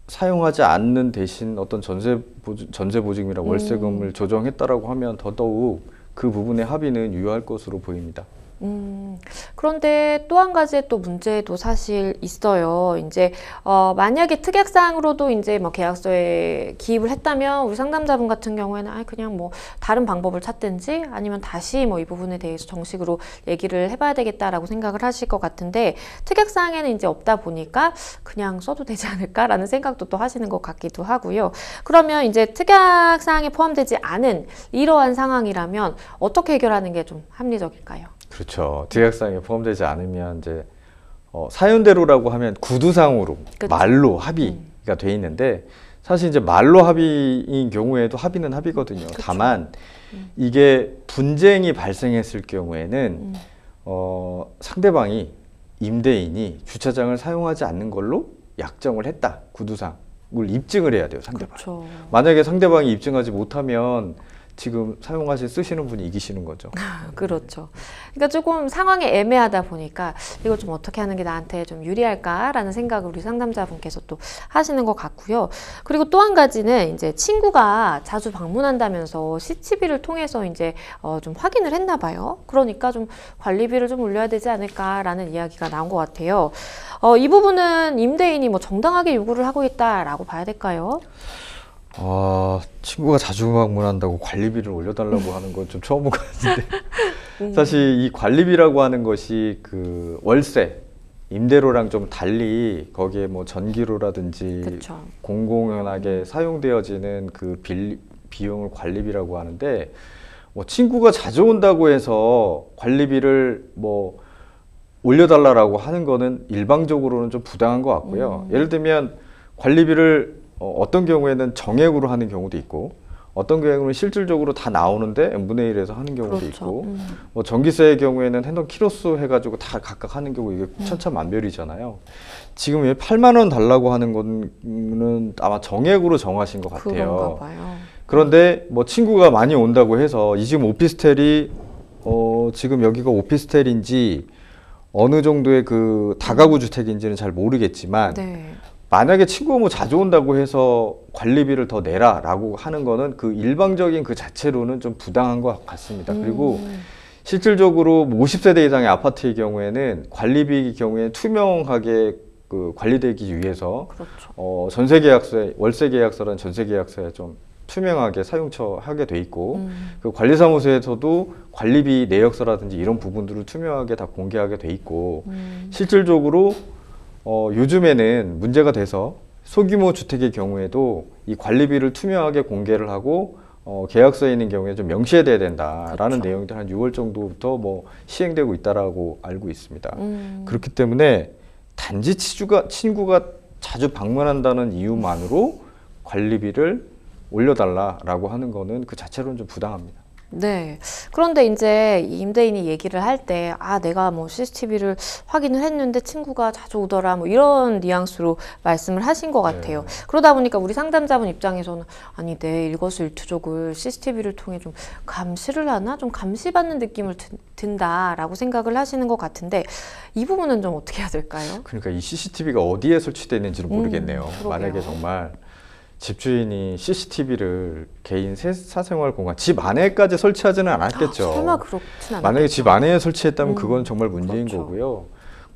사용하지 않는 대신 어떤 전세보증이나 월세금을 조정했다라고 하면 더더욱 그 부분의 합의는 유효할 것으로 보입니다. 그런데 또 한 가지 또 문제도 사실 있어요. 이제 만약에 특약사항으로도 이제 뭐 계약서에 기입을 했다면 우리 상담자분 같은 경우에는 그냥 뭐 다른 방법을 찾든지 아니면 다시 뭐 이 부분에 대해서 정식으로 얘기를 해봐야 되겠다라고 생각을 하실 것 같은데 특약사항에는 이제 없다 보니까 그냥 써도 되지 않을까라는 생각도 또 하시는 것 같기도 하고요. 그러면 이제 특약사항에 포함되지 않은 이러한 상황이라면 어떻게 해결하는 게 좀 합리적일까요? 그렇죠. 특약사항에 포함되지 않으면 이제 사연대로라고 하면 구두상으로 그쵸. 말로 합의가 돼 있는데 사실 이제 말로 합의인 경우에도 합의는 합의거든요. 그쵸. 다만 이게 분쟁이 발생했을 경우에는 상대방이 임대인이 주차장을 사용하지 않는 걸로 약정을 했다. 구두상을 입증을 해야 돼요. 상대방이. 그쵸. 만약에 상대방이 입증하지 못하면 지금 쓰시는 분이 이기시는 거죠. 그렇죠. 그러니까 조금 상황이 애매하다 보니까 이걸 좀 어떻게 하는 게 나한테 좀 유리할까라는 생각을 우리 상담자분께서 또 하시는 것 같고요. 그리고 또 한 가지는 이제 친구가 자주 방문한다면서 CCTV를 통해서 이제 좀 확인을 했나 봐요. 그러니까 좀 관리비를 좀 올려야 되지 않을까라는 이야기가 나온 것 같아요. 이 부분은 임대인이 뭐 정당하게 요구를 하고 있다라고 봐야 될까요? 친구가 자주 방문한다고 관리비를 올려달라고 하는 건 좀 처음 본 것 같은데 사실 이 관리비라고 하는 것이 그 월세, 임대료랑 좀 달리 거기에 뭐 전기료라든지 그쵸. 공공연하게 사용되어지는 그 비용을 관리비라고 하는데 뭐 친구가 자주 온다고 해서 관리비를 뭐 올려달라고 하는 거는 일방적으로는 좀 부당한 것 같고요. 예를 들면 관리비를 어떤 경우에는 정액으로 하는 경우도 있고 어떤 경우는 실질적으로 다 나오는데 n분의 1에서 하는 경우도 그렇죠. 있고 뭐 전기세의 경우에는 핸던 키로수 해가지고 다 각각 하는 경우 이게 천차만별이잖아요. 지금 왜 8만 원 달라고 하는 거는 아마 정액으로 정하신 것 같아요. 그런가 봐요. 그런데 뭐 친구가 많이 온다고 해서 이 지금 오피스텔이 지금 여기가 오피스텔인지 어느 정도의 그 다가구 주택인지는 잘 모르겠지만 네. 만약에 친구가 뭐 자주 온다고 해서 관리비를 더 내라라고 하는 거는 그 일방적인 그 자체로는 좀 부당한 것 같습니다. 그리고 실질적으로 50세대 이상의 아파트의 경우에는 관리비의 경우에 투명하게 그 관리되기 위해서 그렇죠. 전세계약서에 월세계약서라는 전세계약서에 좀 투명하게 사용처 하게 돼 있고 그 관리사무소에서도 관리비 내역서라든지 이런 부분들을 투명하게 다 공개하게 돼 있고 실질적으로 요즘에는 문제가 돼서 소규모 주택의 경우에도 이 관리비를 투명하게 공개를 하고 계약서에 있는 경우에 좀 명시해야 된다라는 그렇죠. 내용들 한 6월 정도부터 뭐 시행되고 있다라고 알고 있습니다. 그렇기 때문에 단지 친구가 자주 방문한다는 이유만으로 관리비를 올려달라라고 하는 거는 그 자체로는 좀 부당합니다. 네. 그런데 이제 임대인이 얘기를 할 때, 내가 뭐 CCTV를 확인을 했는데 친구가 자주 오더라, 뭐 이런 뉘앙스로 말씀을 하신 것 같아요. 네. 그러다 보니까 우리 상담자분 입장에서는 아니, 내 일거수일투족을 CCTV를 통해 좀 감시를 하나? 좀 감시받는 느낌을 든다라고 생각을 하시는 것 같은데 이 부분은 좀 어떻게 해야 될까요? 그러니까 이 CCTV가 어디에 설치되어 있는지는 모르겠네요. 그러게요. 만약에 정말 집주인이 CCTV를 개인 사생활 공간, 집 안에까지 설치하지는 않았겠죠. 설마 그렇진 않겠죠. 만약에 집 안에 설치했다면 그건 정말 문제인 그렇죠. 거고요.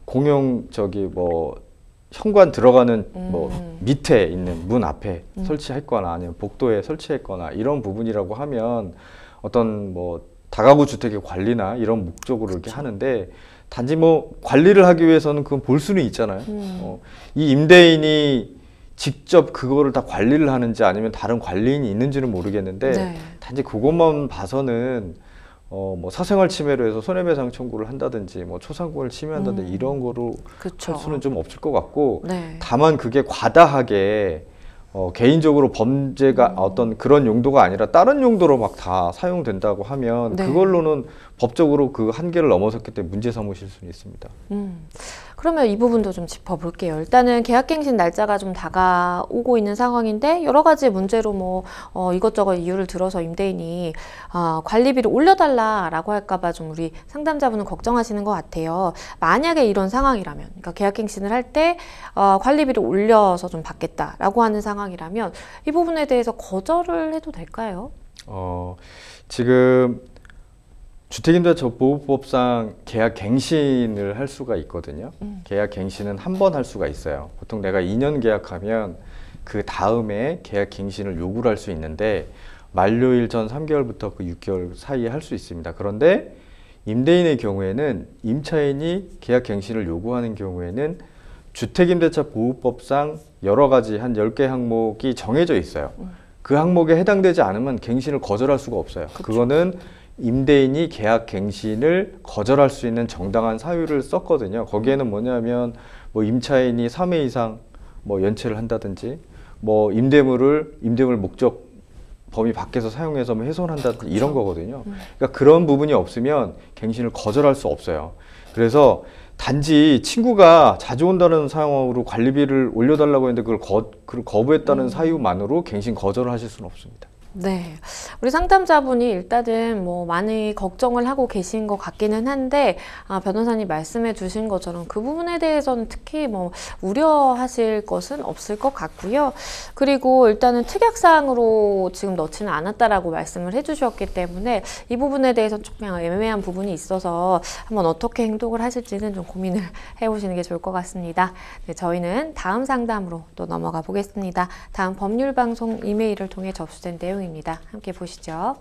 공용 뭐 현관 들어가는 뭐 밑에 있는 문 앞에 설치했거나 아니면 복도에 설치했거나 이런 부분이라고 하면 어떤 뭐 다가구 주택의 관리나 이런 목적으로 이렇게 하는데 단지 뭐 관리를 하기 위해서는 그건 볼 수는 있잖아요. 이 임대인이 직접 그거를 다 관리를 하는지 아니면 다른 관리인이 있는지는 모르겠는데 네. 단지 그것만 봐서는 뭐 사생활 침해로 해서 손해배상 청구를 한다든지 뭐 초상권을 침해한다든지 이런 거로 그쵸. 할 수는 좀 없을 것 같고 네. 다만 그게 과다하게 개인적으로 범죄가 어떤 그런 용도가 아니라 다른 용도로 막 다 사용된다고 하면 네. 그걸로는 법적으로 그 한계를 넘어섰기 때문에 문제 삼으실 수는 있습니다. 그러면 이 부분도 좀 짚어볼게요. 일단은 계약갱신 날짜가 좀 다가오고 있는 상황인데 여러 가지 문제로 뭐 이것저것 이유를 들어서 임대인이 관리비를 올려달라라고 할까봐 좀 우리 상담자분은 걱정하시는 것 같아요. 만약에 이런 상황이라면, 그러니까 계약갱신을 할 때 관리비를 올려서 좀 받겠다라고 하는 상황이라면 이 부분에 대해서 거절을 해도 될까요? 지금 주택임대차보호법상 계약갱신을 할 수가 있거든요. 계약갱신은 한 번 할 수가 있어요. 보통 내가 2년 계약하면 그 다음에 계약갱신을 요구를 할 수 있는데 만료일 전 3개월부터 그 6개월 사이에 할 수 있습니다. 그런데 임대인의 경우에는 임차인이 계약갱신을 요구하는 경우에는 주택임대차보호법상 여러 가지 한 10개 항목이 정해져 있어요. 그 항목에 해당되지 않으면 갱신을 거절할 수가 없어요. 그쵸. 그거는 임대인이 계약 갱신을 거절할 수 있는 정당한 사유를 썼거든요. 거기에는 뭐냐면 뭐 임차인이 3회 이상 뭐 연체를 한다든지 뭐 임대물 목적 범위 밖에서 사용해서 뭐 훼손한다든지 이런 거거든요. 그러니까 그런 부분이 없으면 갱신을 거절할 수 없어요. 그래서 단지 친구가 자주 온다는 상황으로 관리비를 올려달라고 했는데 그걸 거부했다는 사유만으로 갱신 거절을 하실 수는 없습니다. 네. 우리 상담자분이 일단은 뭐 많이 걱정을 하고 계신 것 같기는 한데, 변호사님 말씀해 주신 것처럼 그 부분에 대해서는 특히 뭐 우려하실 것은 없을 것 같고요. 그리고 일단은 특약사항으로 지금 넣지는 않았다라고 말씀을 해 주셨기 때문에 이 부분에 대해서 조금 애매한 부분이 있어서 한번 어떻게 행동을 하실지는 좀 고민을 해 보시는 게 좋을 것 같습니다. 네, 저희는 다음 상담으로 또 넘어가 보겠습니다. 다음 법률방송 이메일을 통해 접수된 내용입니다. 함께 보시죠.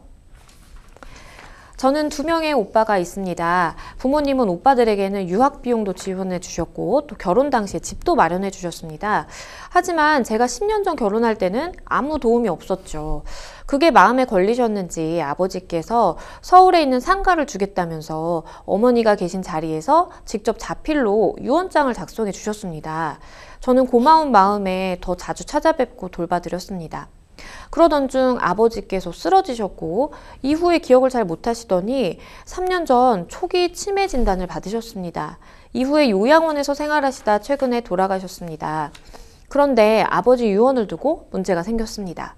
저는 2명의 오빠가 있습니다. 부모님은 오빠들에게는 유학 비용도 지원해 주셨고 또 결혼 당시에 집도 마련해 주셨습니다. 하지만 제가 10년 전 결혼할 때는 아무 도움이 없었죠. 그게 마음에 걸리셨는지 아버지께서 서울에 있는 상가를 주겠다면서 어머니가 계신 자리에서 직접 자필로 유언장을 작성해 주셨습니다. 저는 고마운 마음에 더 자주 찾아뵙고 돌봐드렸습니다. 그러던 중 아버지께서 쓰러지셨고 이후에 기억을 잘 못하시더니 3년 전 초기 치매 진단을 받으셨습니다. 이후에 요양원에서 생활하시다 최근에 돌아가셨습니다. 그런데 아버지 유언을 두고 문제가 생겼습니다.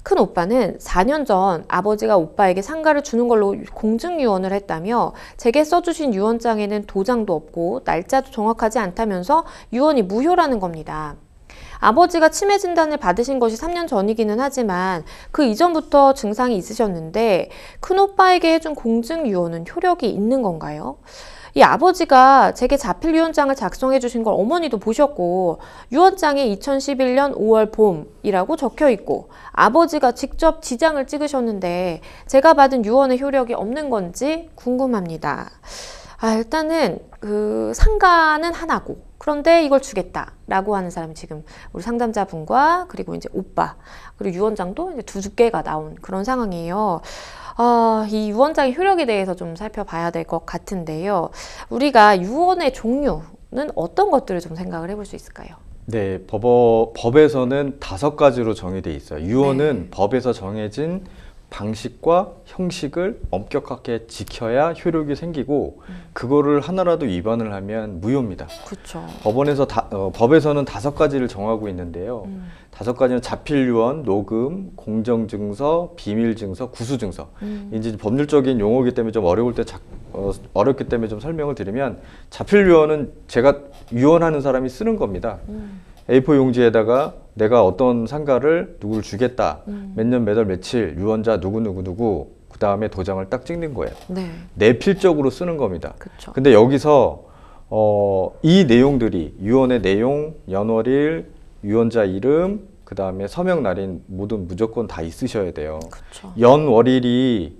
큰 오빠는 4년 전 아버지가 오빠에게 상가를 주는 걸로 공증유언을 했다며 제게 써주신 유언장에는 도장도 없고 날짜도 정확하지 않다면서 유언이 무효라는 겁니다. 아버지가 치매 진단을 받으신 것이 3년 전이기는 하지만 그 이전부터 증상이 있으셨는데 큰오빠에게 해준 공증유언은 효력이 있는 건가요? 이 아버지가 제게 자필 유언장을 작성해 주신 걸 어머니도 보셨고 유언장에 2011년 5월 봄이라고 적혀 있고 아버지가 직접 지장을 찍으셨는데 제가 받은 유언의 효력이 없는 건지 궁금합니다. 일단은 그 상가는 하나고 그런데 이걸 주겠다라고 하는 사람이 지금 우리 상담자분과 그리고 이제 오빠 그리고 유언장도 이제 두 개가 나온 그런 상황이에요. 이 유언장의 효력에 대해서 좀 살펴봐야 될 것 같은데요. 우리가 유언의 종류는 어떤 것들을 좀 생각을 해볼 수 있을까요? 네, 법에서는 5가지로 정의되어 있어요. 유언은 네. 법에서 정해진 방식과 형식을 엄격하게 지켜야 효력이 생기고 그거를 하나라도 위반을 하면 무효입니다. 그렇죠. 법에서는 5가지를 정하고 있는데요. 5가지는 자필유언, 녹음, 공정증서, 비밀증서, 구수증서. 이제 법률적인 용어이기 때문에 좀 어렵기 때문에 좀 설명을 드리면 자필유언은 제가 유언하는 사람이 쓰는 겁니다. A4 용지에다가 내가 어떤 상가를 누구를 주겠다. 몇 년 몇 월 며칠 유언자 누구 그 다음에 도장을 딱 찍는 거예요. 네. 내필적으로 쓰는 겁니다. 그쵸. 근데 여기서 이 내용들이 유언의 내용, 연월일, 유언자 이름, 그 다음에 서명 날인 모든 무조건 다 있으셔야 돼요. 그쵸. 연월일에서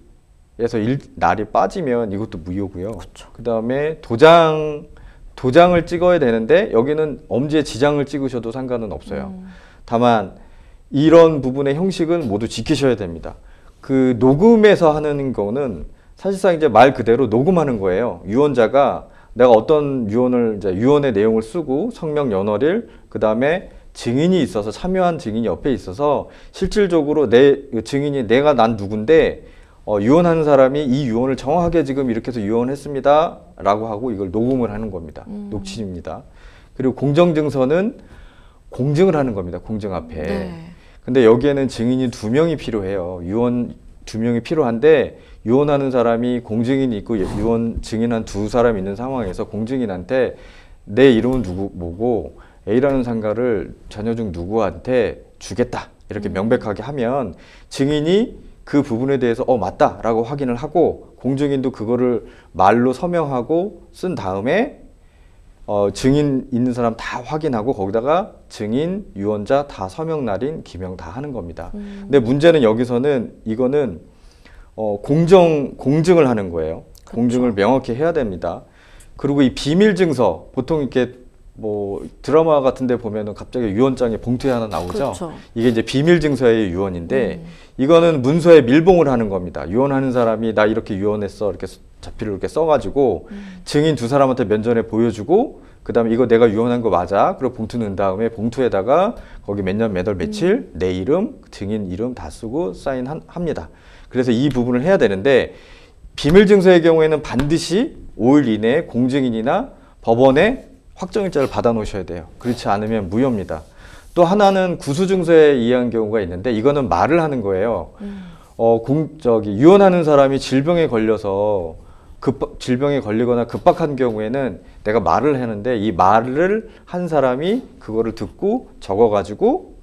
날이 빠지면 이것도 무효고요. 그 다음에 도장을 찍어야 되는데 여기는 엄지에 지장을 찍으셔도 상관은 없어요. 다만 이런 부분의 형식은 모두 지키셔야 됩니다. 그 녹음에서 하는 거는 사실상 이제 말 그대로 녹음하는 거예요. 유언자가 내가 어떤 유언을 이제 유언의 내용을 쓰고 성명 연월일 그다음에 증인이 있어서 참여한 증인이 옆에 있어서 실질적으로 내 증인이 내가 난 누군데 유언하는 사람이 이 유언을 정확하게 지금 이렇게 해서 유언했습니다 라고 하고 이걸 녹음을 하는 겁니다. 녹취입니다. 그리고 공정증서는 공증을 하는 겁니다. 공증 앞에. 네. 근데 여기에는 증인이 2명이 필요해요. 유언 2명이 필요한데 유언하는 사람이 공증인이 있고 유언 증인한 2사람 있는 상황에서 공증인한테 내 이름은 뭐고 A라는 상가를 자녀 중 누구한테 주겠다 이렇게 명백하게 하면 증인이 그 부분에 대해서 맞다 라고 확인을 하고 공증인도 그거를 말로 서명하고 쓴 다음에 증인 있는 사람 다 확인하고 거기다가 증인, 유언자 다 서명 날인, 기명 다 하는 겁니다. 근데 문제는 여기서는 이거는 공증을 하는 거예요. 그렇죠. 공증을 명확히 해야 됩니다. 그리고 이 비밀증서 보통 이렇게 뭐 드라마 같은 데 보면은 갑자기 유언장에 봉투에 하나 나오죠. 그렇죠. 이게 이제 비밀증서의 유언인데 이거는 문서에 밀봉을 하는 겁니다. 유언하는 사람이 나 이렇게 유언했어 이렇게 자필을 이렇게 써가지고 증인 2사람한테 면전에 보여주고 그 다음에 이거 내가 유언한 거 맞아. 그리고 봉투 넣은 다음에 봉투에다가 거기 몇 년 몇 월 며칠 내 이름 증인 이름 다 쓰고 사인합니다. 그래서 이 부분을 해야 되는데 비밀증서의 경우에는 반드시 5일 이내에 공증인이나 법원에 확정일자를 받아 놓으셔야 돼요. 그렇지 않으면 무효입니다. 또 하나는 구수증서에 의한 경우가 있는데 이거는 말을 하는 거예요. 유언하는 사람이 질병에 걸려서 질병에 걸리거나 급박한 경우에는 내가 말을 하는데 이 말을 한 사람이 그거를 듣고 적어가지고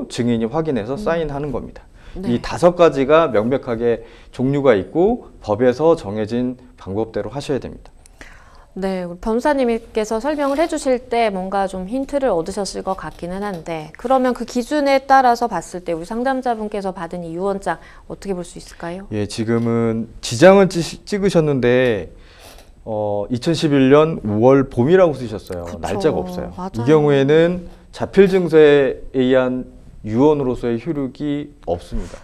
증인이 확인해서 사인하는 겁니다. 네. 이 5가지가 명백하게 종류가 있고 법에서 정해진 방법대로 하셔야 됩니다. 네, 우리 변호사님께서 설명을 해주실 때 뭔가 좀 힌트를 얻으셨을 것 같기는 한데 그러면 그 기준에 따라서 봤을 때 우리 상담자분께서 받은 이 유언장 어떻게 볼 수 있을까요? 예, 지금은 지장은 찍으셨는데 2011년 5월 봄이라고 쓰셨어요. 그쵸, 날짜가 없어요. 맞아요. 이 경우에는 자필증서에 의한 유언으로서의 효력이 없습니다.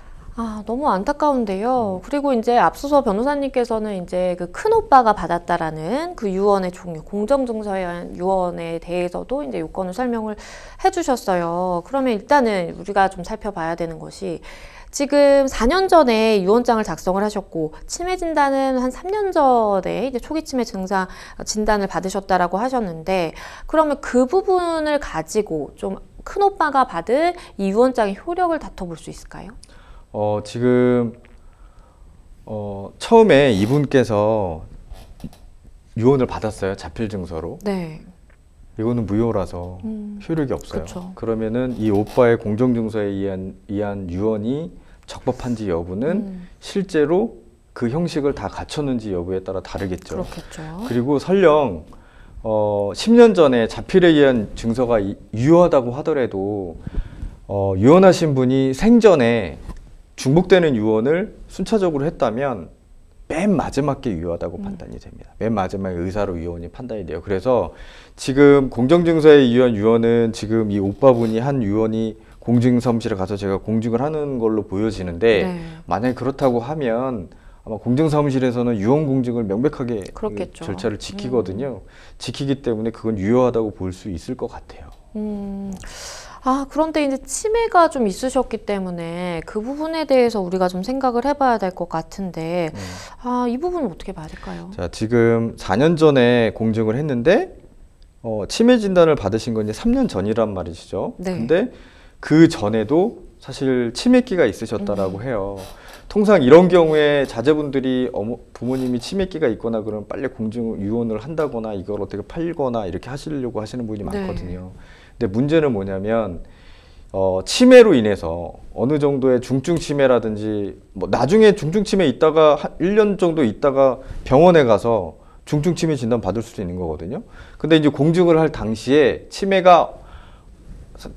너무 안타까운데요. 그리고 이제 앞서서 변호사님께서는 이제 그 큰오빠가 받았다라는 그 유언의 종류, 공정증서에 의한 유언에 대해서도 이제 요건을 설명을 해주셨어요. 그러면 일단은 우리가 좀 살펴봐야 되는 것이 지금 4년 전에 유언장을 작성을 하셨고 치매 진단은 한 3년 전에 이제 초기 치매 증상 진단을 받으셨다라고 하셨는데 그러면 그 부분을 가지고 좀 큰오빠가 받을 이 유언장의 효력을 다퉈볼 수 있을까요? 지금 처음에 이분께서 유언을 받았어요. 자필증서로. 네. 이거는 무효라서 효력이 없어요. 그쵸. 그러면은 이 오빠의 공정증서에 의한 유언이 적법한지 여부는 실제로 그 형식을 다 갖췄는지 여부에 따라 다르겠죠. 그렇겠죠. 그리고 설령 10년 전에 자필에 의한 증서가 유효하다고 하더라도 유언하신 분이 생전에 중복되는 유언을 순차적으로 했다면 맨 마지막에 유효하다고 판단이 됩니다. 맨 마지막에 의사로 유언이 판단이 돼요. 그래서 지금 공정증서에 의한 유언은 지금 이 오빠분이 한 유언이 공증사무실에 가서 제가 공증을 하는 걸로 보여지는데 네. 만약에 그렇다고 하면 아마 공증사무실에서는 유언 공증을 명백하게 그렇겠죠. 절차를 지키거든요. 지키기 때문에 그건 유효하다고 볼 수 있을 것 같아요. 그런데 이제 치매가 좀 있으셨기 때문에 그 부분에 대해서 우리가 좀 생각을 해봐야 될 것 같은데, 이 부분은 어떻게 봐야 될까요? 자, 지금 4년 전에 공증을 했는데, 치매 진단을 받으신 건 이제 3년 전이란 말이시죠. 네. 근데 그 전에도 사실 치매기가 있으셨다라고 해요. 통상 이런 경우에 자제분들이 부모님이 치매기가 있거나 그러면 빨리 공증 유언을 한다거나 이걸 어떻게 팔거나 이렇게 하시려고 하시는 분이 많거든요. 근데 문제는 뭐냐면 치매로 인해서 어느 정도의 중증 치매라든지 뭐 나중에 중증 치매 있다가 한 1년 정도 있다가 병원에 가서 중증 치매 진단 받을 수도 있는 거거든요. 근데 이제 공증을 할 당시에 치매가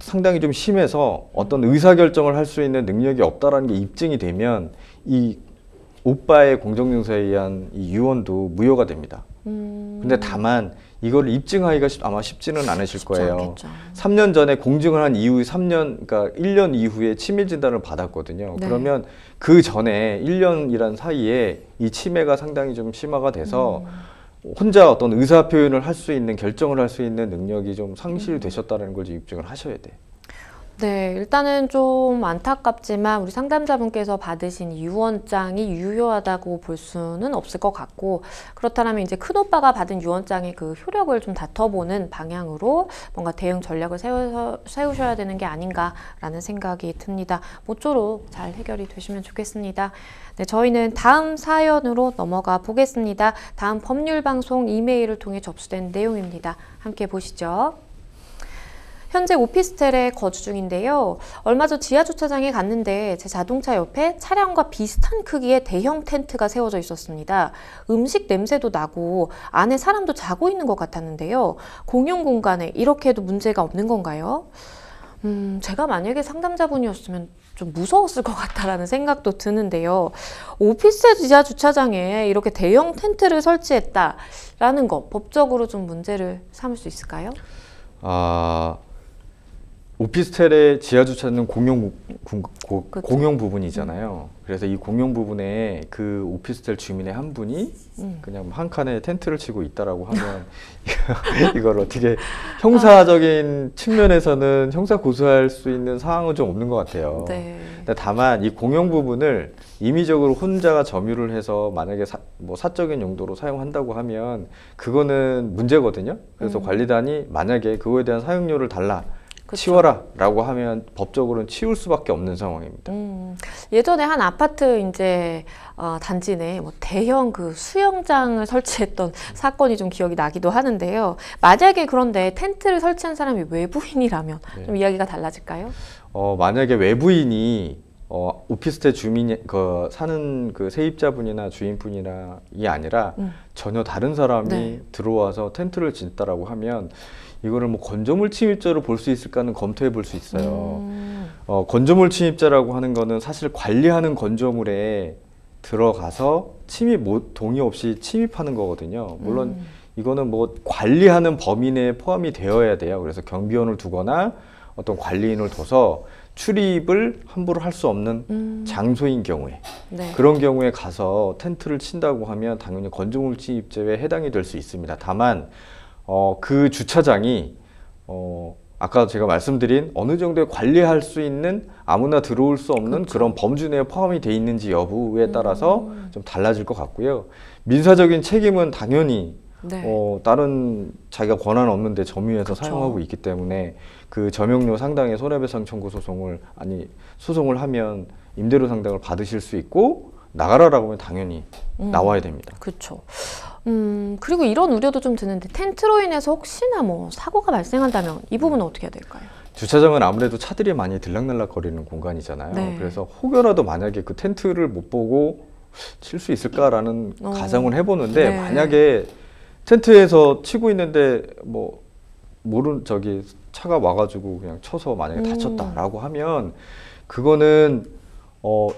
상당히 좀 심해서 어떤 의사결정을 할 수 있는 능력이 없다라는 게 입증이 되면 이 오빠의 공정증서에 의한 이 유언도 무효가 됩니다. 근데 다만 이걸 입증하기가 아마 쉽지는 않으실 거예요. 않겠죠. 3년 전에 공증을 한 이후 3년, 그러니까 1년 이후에 치매 진단을 받았거든요. 네. 그러면 그 전에 1년이란 사이에 이 치매가 상당히 좀 심화가 돼서 혼자 어떤 의사 표현을 할 수 있는, 결정을 할 수 있는 능력이 좀 상실되셨다는 걸 입증을 하셔야 돼요. 네, 일단은 좀 안타깝지만 우리 상담자분께서 받으신 유언장이 유효하다고 볼 수는 없을 것 같고, 그렇다면 이제 큰오빠가 받은 유언장의 그 효력을 좀 다퉈보는 방향으로 뭔가 대응 전략을 세우셔야 되는 게 아닌가라는 생각이 듭니다. 모쪼록 잘 해결이 되시면 좋겠습니다. 네, 저희는 다음 사연으로 넘어가 보겠습니다. 다음 법률방송 이메일을 통해 접수된 내용입니다. 함께 보시죠. 현재 오피스텔에 거주 중인데요. 얼마 전 지하주차장에 갔는데 제 자동차 옆에 차량과 비슷한 크기의 대형 텐트가 세워져 있었습니다. 음식 냄새도 나고 안에 사람도 자고 있는 것 같았는데요. 공용 공간에 이렇게 해도 문제가 없는 건가요? 제가 만약에 상담자분이었으면 좀 무서웠을 것 같다라는 생각도 드는데요. 오피스 지하주차장에 이렇게 대형 텐트를 설치했다라는 거 법적으로 좀 문제를 삼을 수 있을까요? 오피스텔의 지하주차는 공용 부분이잖아요. 그래서 이 공용 부분에 그 오피스텔 주민의 한 분이 그냥 한 칸에 텐트를 치고 있다라고 하면 이걸 어떻게 형사적인 측면에서는 형사 고소할 수 있는 상황은 좀 없는 것 같아요. 네. 다만 이 공용 부분을 임의적으로 혼자가 점유를 해서 만약에 사적인 용도로 사용한다고 하면 그거는 문제거든요. 그래서 관리단이 만약에 그거에 대한 사용료를 달라, 그쵸. 치워라 라고 하면 법적으로는 치울 수밖에 없는 상황입니다. 예전에 한 아파트 이제 단지 내에 뭐 대형 그 수영장을 설치했던 사건이 좀 기억이 나기도 하는데요. 만약에 그런데 텐트를 설치한 사람이 외부인이라면 좀 이야기가 달라질까요? 만약에 외부인이 오피스텔 주민이 사는 그 세입자분이나 주인분이 아니라 전혀 다른 사람이 들어와서 텐트를 짓다라고 하면 이거를 뭐 건조물 침입죄로 볼 수 있을까는 검토해 볼 수 있어요. 건조물 침입죄라고 하는 거는 사실 관리하는 건조물에 들어가서 동의 없이 침입하는 거거든요. 물론 이거는 뭐 관리하는 범위 내에 포함이 되어야 돼요. 그래서 경비원을 두거나 어떤 관리인을 둬서 출입을 함부로 할 수 없는 장소인 경우에 그런 경우에 가서 텐트를 친다고 하면 당연히 건조물 침입죄에 해당이 될 수 있습니다. 다만 그 주차장이 아까 제가 말씀드린 어느 정도의 관리할 수 있는 아무나 들어올 수 없는 그렇죠. 그런 범주 내에 포함이 돼 있는지 여부에 따라서 좀 달라질 것 같고요. 민사적인 책임은 당연히 다른 자기가 권한 없는데 점유해서 그렇죠. 사용하고 있기 때문에 그 점용료 상당의 손해배상 청구 소송을 하면 임대료 상당을 받으실 수 있고 나가라라고 하면 당연히 나와야 됩니다. 그렇죠. 그리고 이런 우려도 좀 드는데 텐트로 인해서 혹시나 뭐 사고가 발생한다면 이 부분은 어떻게 해야 될까요? 주차장은 아무래도 차들이 많이 들락날락 거리는 공간이잖아요. 그래서 혹여라도 만약에 그 텐트를 못 보고 칠 수 있을까라는 가정을 해보는데 만약에 텐트에서 치고 있는데 차가 와가지고 그냥 쳐서 만약에 다쳤다라고 하면 그거는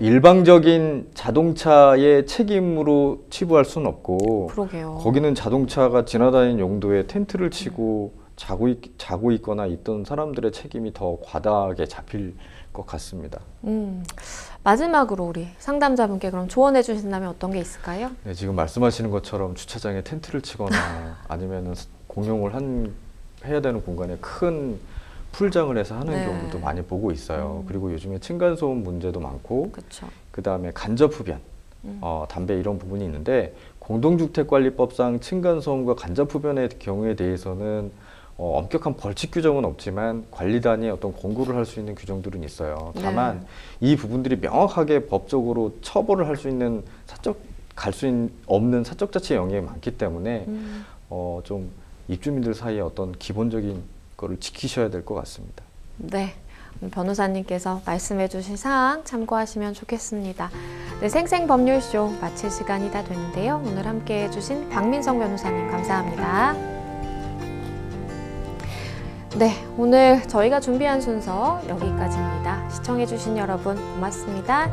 일방적인 자동차의 책임으로 치부할 수는 없고 그러게요. 거기는 자동차가 지나다니는 용도의 텐트를 치고 자고 있거나 있던 사람들의 책임이 더 과다하게 잡힐 것 같습니다. 마지막으로 우리 상담자분께 그럼 조언해 주신다면 어떤 게 있을까요? 네, 지금 말씀하시는 것처럼 주차장에 텐트를 치거나 아니면 공용을 해야 되는 공간에 큰 풀장을 해서 하는 경우도 많이 보고 있어요. 그리고 요즘에 층간소음 문제도 많고 그 다음에 간접흡연, 담배 이런 부분이 있는데 공동주택관리법상 층간소음과 간접흡연의 경우에 대해서는 엄격한 벌칙 규정은 없지만 관리단이 어떤 공고를 할 수 있는 규정들은 있어요. 다만 이 부분들이 명확하게 법적으로 처벌을 할 수 있는 갈 수 없는 사적 자치 영역이 많기 때문에 좀 입주민들 사이에 어떤 기본적인 거를 지키셔야 될 것 같습니다. 네, 변호사님께서 말씀해 주신 사항 참고하시면 좋겠습니다. 네, 생생법률쇼 마칠 시간이 다 됐는데요. 오늘 함께 해주신 박민성 변호사님 감사합니다. 네, 오늘 저희가 준비한 순서 여기까지입니다. 시청해 주신 여러분 고맙습니다.